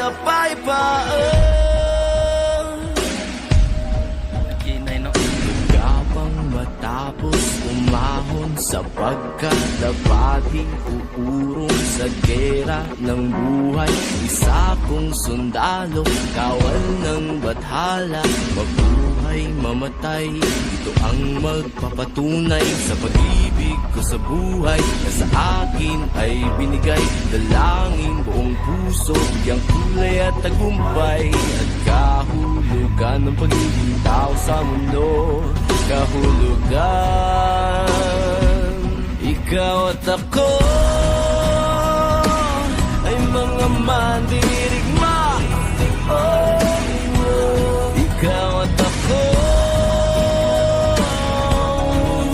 kapayapaan. Gapang matapos umahon sapagkat dapat uurong sa gera ng buhay. Isa kong sundalo, kawal ng bathala, mabuhay, mamatay, ito ang magpapatunay sa pag-ibig ko sa buhay na sa akin ay binigay. Dalangin buong puso, bigyang kulay at tagumpay, at kahulugan ng pagiging tao sa mundo. Kahulugan, ikaw at ako ay mga mandirigma.